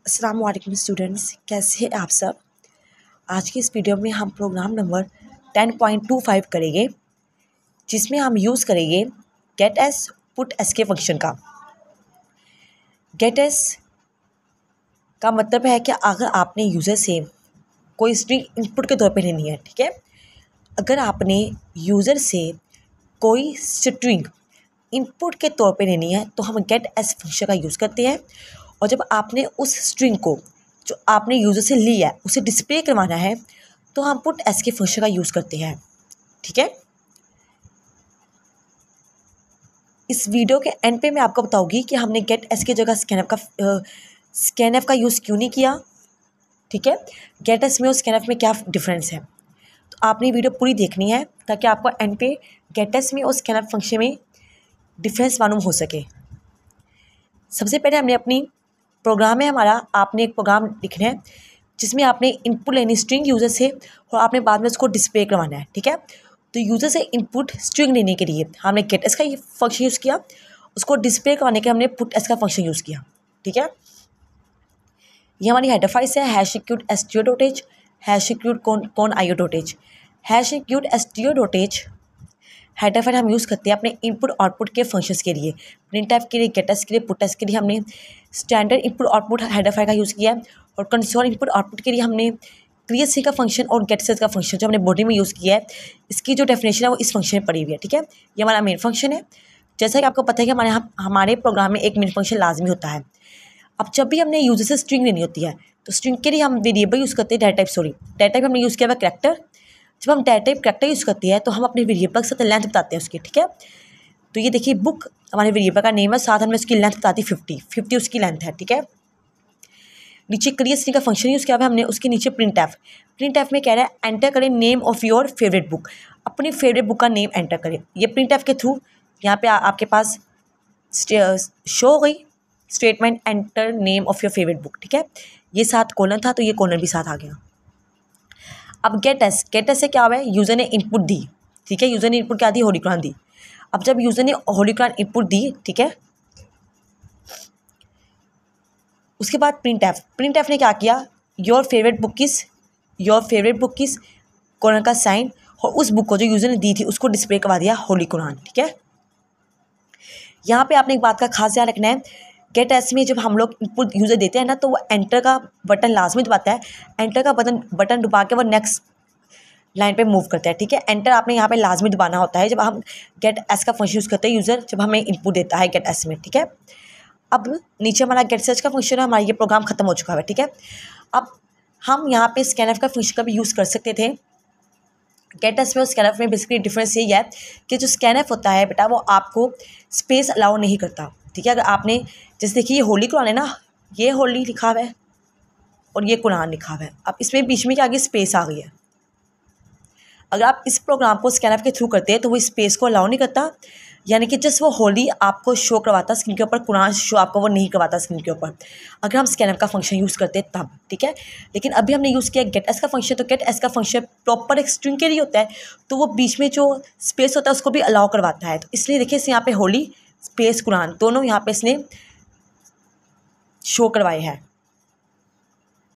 अस्सलाम वालेकुम स्टूडेंट्स, कैसे हैं आप सब। आज की इस वीडियो में हम प्रोग्राम नंबर 10.25 करेंगे, जिसमें हम यूज़ करेंगे गेट एस पुट एस के फंक्शन का। गेट एस का मतलब है कि अगर आपने यूज़र से कोई स्ट्रिंग इनपुट के तौर पे लेनी है, ठीक है। अगर आपने यूज़र से कोई स्ट्रिंग इनपुट के तौर पे लेनी है तो हम गेट एस फंक्शन का यूज़ करते हैं। और जब आपने उस स्ट्रिंग को जो आपने यूज़र से लिया है उसे डिस्प्ले करवाना है तो हम पुट एस के फंक्शन का यूज़ करते हैं, ठीक है। इस वीडियो के एंड पे मैं आपको बताऊंगी कि हमने गेट एस की जगह स्कैनएफ का यूज़ क्यों नहीं किया, ठीक है। गेट एस में और स्कैनएफ में क्या डिफरेंस है, तो आपने वीडियो पूरी देखनी है ताकि आपको एंड पे गेट एस में और स्कैनएफ फंक्शन में डिफरेंस मालूम हो सके। सबसे पहले हमने अपनी प्रोग्राम है हमारा, आपने एक प्रोग्राम लिखना है जिसमें आपने इनपुट लेनी स्ट्रिंग यूज़र से और आपने बाद में उसको डिस्प्ले करवाना है, ठीक है। तो यूज़र से इनपुट स्ट्रिंग लेने के लिए हमने गेट एस का ये फंक्शन यूज़ किया, उसको डिस्प्ले करवाने के हमने पुट एस का फंक्शन यूज़ किया, ठीक है। ये हमारी हेडर फाइल्स है #stdio.h #con.io.h #stdio.h header file हम यूज़ करते हैं अपने इनपुट आउटपुट के फंक्शंस के लिए। प्रिंटफ के लिए, गेट एस के लिए, पुट एस के लिए हमने standard input output header file का यूज़ किया है। और कंसोल इनपुट आउटपुट के लिए हमने क्रिएट सी का फंक्शन और गेट सेट का फंक्शन जो हमने बॉडी में यूज़ किया है, इसकी जो डेफिनेशन है वो इस फंक्शन में पड़ी हुई है, ठीक है। ये हमारा मेन फंक्शन है। जैसा कि आपको पता है कि हमारे प्रोग्राम में एक मेन फंक्शन लाजमी होता है। अब जब भी हमने यूज़र से स्ट्रिंग लेनी होती है तो स्ट्रिंग के लिए हम वेरिएबल यूज़ करते हैं डेटा टाइप हमने यूज़ किया हुआ कैरेक्टर। जब हम डेटा टाइप कैरेक्टर यूज़ करते हैं तो हम अपने वेरिएबल के साथ लेंथ बताते हैं उसकी, ठीक है। तो ये देखिए बुक हमारे वेरिएबल का नेम है, साथ हमने उसकी लेंथ बताती 50 उसकी लेंथ है, ठीक है। नीचे क्रिएट सी का फंक्शन यूज़ किया हुआ हमने, उसके नीचे प्रिंट एफ में कह रहा है एंटर करें name of your favourite book, अपनी फेवरेट बुक का नेम एंटर करें। ये प्रिंट एफ के थ्रू यहाँ पे आपके पास शो हो गई statement enter name of your favourite book, ठीक है। ये साथ कॉलन था तो ये कॉलन भी साथ आ गया। अब गेट एस से क्या हुआ है, यूज़र ने इनपुट दी, ठीक है। यूज़र ने इनपुट क्या दी, होली कुरान दी। अब जब यूज़र ने होली कुरान इनपुट दी, ठीक है, उसके बाद प्रिंट एफ ने क्या किया, योर फेवरेट बुक किस कॉलन का साइन और उस बुक को जो यूज़र ने दी थी उसको डिस्प्ले करवा दिया होली कुरान, ठीक है। यहाँ पे आपने एक बात का खास ध्यान रखना है, गेट एस में जब हम लोग इनपुट यूज़र देते हैं ना तो वो एंटर का बटन लाजमी दबाता है। एंटर का बटन दबा के वो नेक्स्ट लाइन पे मूव करता है, ठीक है। एंटर आपने यहाँ पे लाजमी दबाना होता है जब हम गेट एस का फंक्शन यूज़ करते हैं यूज़र जब हमें इनपुट देता है गेट एस में, ठीक है। अब नीचे हमारा गेट सर्च का फंक्शन है, हमारा ये प्रोग्राम खत्म हो चुका है, ठीक है। अब हम यहाँ पे स्कैनएफ का फंक्शन का भी यूज़ कर सकते थे। गेट एस में और स्कैनएफ में बेसिकली डिफरेंस यही है कि जो स्कैनएफ होता है बेटा वो आपको स्पेस अलाउ नहीं करता, ठीक है। अगर आपने जैसे देखिए ये होली कुरान है ना, ये होली लिखा हुआ है और ये कुरान लिखा हुआ है। अब इसमें बीच में क्या आगे स्पेस आ गई है। अगर आप इस प्रोग्राम को स्कैनएफ के थ्रू करते हैं तो वो स्पेस को अलाउ नहीं करता, यानी कि जस्ट वो होली आपको शो करवाता स्क्रीन के ऊपर, कुरान शो आपको वो नहीं करवाता स्क्रीन के ऊपर अगर हम स्कैनएफ का फंक्शन यूज़ करते हैं तब, ठीक है। लेकिन अभी हमने यूज़ किया गेट एस का फंक्शन, तो गेट एस का फंक्शन प्रॉपर एक स्ट्रिंग के लिए होता है तो वो बीच में जो स्पेस होता है उसको भी अलाउ करवाता है। तो इसलिए देखिए यहाँ पे होली स्पेस कुरान दोनों यहाँ पे इसने शो करवाए हैं।